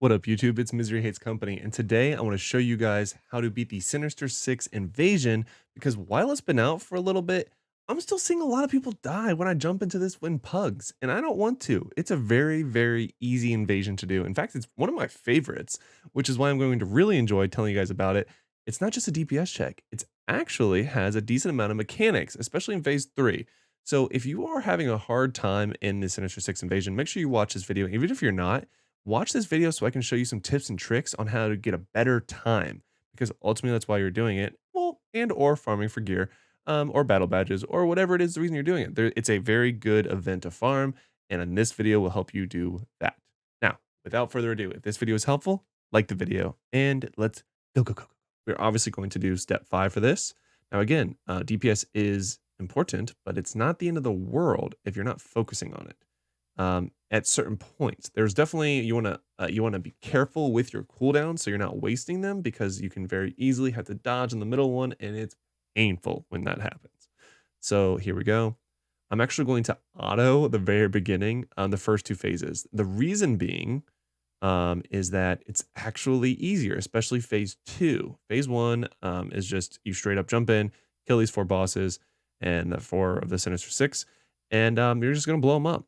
What up, YouTube? It's Misery Hates Company, and today I want to show you guys how to beat the Sinister 6 invasion because while it's been out for a little bit, I'm still seeing a lot of people die when I jump into this in pugs, and I don't want to. It's a very, very easy invasion to do. In fact, it's one of my favorites, which is why I'm going to really enjoy telling you guys about it. It's not just a DPS check, it actually has a decent amount of mechanics, especially in phase 3. So if you are having a hard time in the Sinister 6 invasion, make sure you watch this video, even if you're not. Watch this video so I can show you some tips and tricks on how to get a better time because ultimately that's why you're doing it. Well, and or farming for gear, or battle badges, or whatever it is the reason you're doing it. It's a very good event to farm, and in this video will help you do that. Now, without further ado, if this video is helpful, like the video, and let's go. We're obviously going to do step 5 for this. Now, again, DPS is important, but it's not the end of the world if you're not focusing on it at certain points. There's definitely you want to be careful with your cooldowns so you're not wasting them because you can very easily have to dodge in the middle one and it's painful when that happens. So here we go. I'm actually going to auto the very beginning on the first 2 phases. The reason being is that it's actually easier, especially phase 2. Phase 1 is just you straight up jump in, kill these 4 bosses and the 4 of the Sinister 6, and you're just gonna blow them up.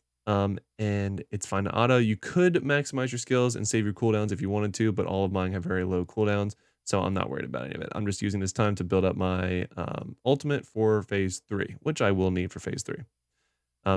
And it's fine to auto. You could maximize your skills and save your cooldowns if you wanted to, but all of mine have very low cooldowns, so I'm not worried about any of it. I'm just using this time to build up my ultimate for phase 3, which I will need for phase 3.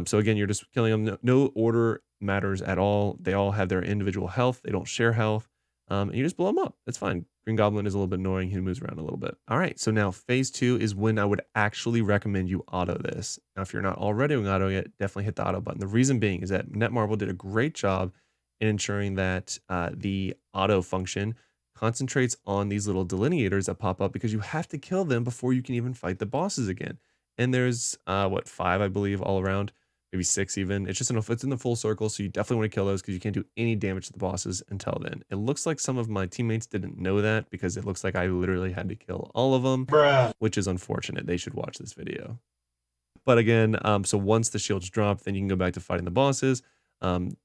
So again, you're just killing them. No order matters at all. They all have their individual health. They don't share health. And you just blow them up. It's fine. Green Goblin is a little bit annoying. He moves around a little bit. All right. So now phase 2 is when I would actually recommend you auto this. Now, if you're not already autoing it, definitely hit the auto button. The reason being is that Netmarble did a great job in ensuring that the auto function concentrates on these little delineators that pop up because you have to kill them before you can even fight the bosses again. And there's what, 5, I believe, all around, maybe 6 even. It's just it's in the full circle, so you definitely want to kill those because you can't do any damage to the bosses until then. It looks like some of my teammates didn't know that because it looks like I literally had to kill all of them, Bruh. which is unfortunate. They should watch this video. But again, so once the shields drop, then you can go back to fighting the bosses.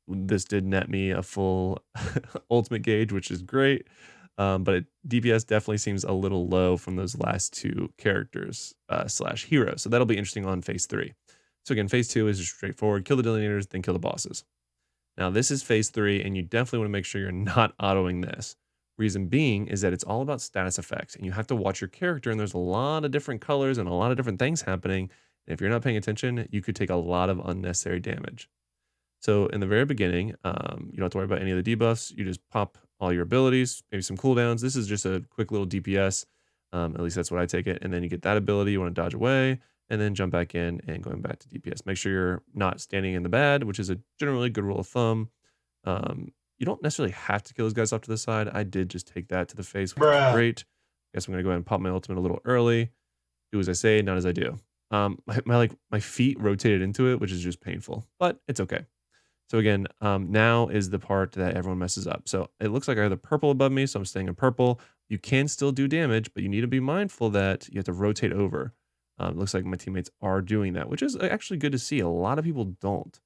This did net me a full ultimate gauge, which is great. But DPS definitely seems a little low from those last 2 characters slash heroes. So that'll be interesting on phase 3. So again, phase 2 is just straightforward. Kill the delineators, then kill the bosses. Now this is phase 3, and you definitely want to make sure you're not autoing this. Reason being is that it's all about status effects, and you have to watch your character, and there's a lot of different colors and a lot of different things happening. And if you're not paying attention, you could take a lot of unnecessary damage. So in the very beginning, you don't have to worry about any of the debuffs. You just pop all your abilities, maybe some cooldowns. This is just a quick little DPS. At least that's what I take it. And then you get that ability. You want to dodge away and then jump back in and going back to DPS. Make sure you're not standing in the bad, which is a generally good rule of thumb. You don't necessarily have to kill those guys off to the side. I did just take that to the face, which is Bruh. great. I guess I'm going to go ahead and pop my ultimate a little early. Do as I say, not as I do. My feet rotated into it, which is just painful, but it's okay. So again, now is the part that everyone messes up. So it looks like I have the purple above me, so I'm staying in purple. You can still do damage, but you need to be mindful that you have to rotate over. It looks like my teammates are doing that, which is actually good to see. A lot of people don't.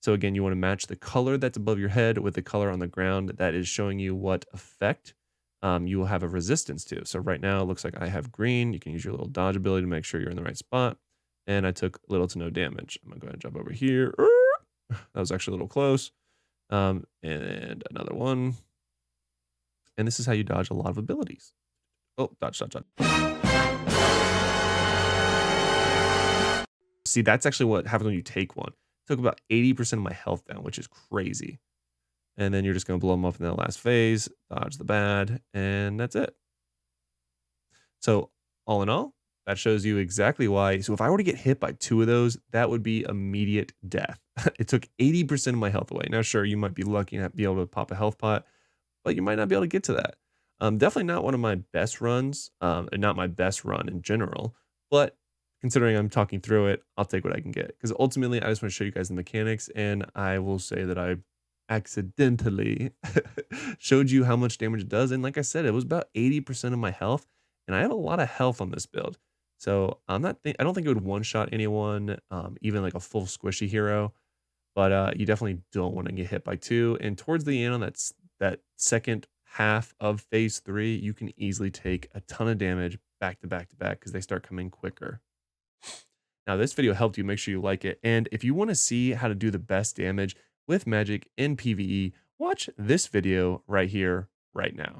So again, you want to match the color that's above your head with the color on the ground that is showing you what effect you will have a resistance to. So right now, it looks like I have green. You can use your little dodge ability to make sure you're in the right spot. And I took little to no damage. I'm going to go ahead and jump over here. That was actually a little close. And another one. And this is how you dodge a lot of abilities. Oh, dodge. See, that's actually what happens when you take one. It took about 80% of my health down, which is crazy. And then you're just going to blow them up in that last phase, dodge the bad, and that's it. So all in all, that shows you exactly why. So if I were to get hit by 2 of those, that would be immediate death. It took 80% of my health away. Now, sure, you might be lucky and be able to pop a health pot, but you might not be able to get to that. Definitely not one of my best runs, and not my best run in general, but considering I'm talking through it, I'll take what I can get. Because ultimately, I just want to show you guys the mechanics, and I will say that I accidentally showed you how much damage it does. And like I said, it was about 80% of my health, and I have a lot of health on this build. So I don't think it would one-shot anyone, even like a full squishy hero. But you definitely don't want to get hit by 2. And towards the end on that that second half of phase 3, you can easily take a ton of damage back to back to back because they start coming quicker. Now, this video helped you. Make sure you like it. And if you want to see how to do the best damage with magic in PvE, watch this video right here, right now.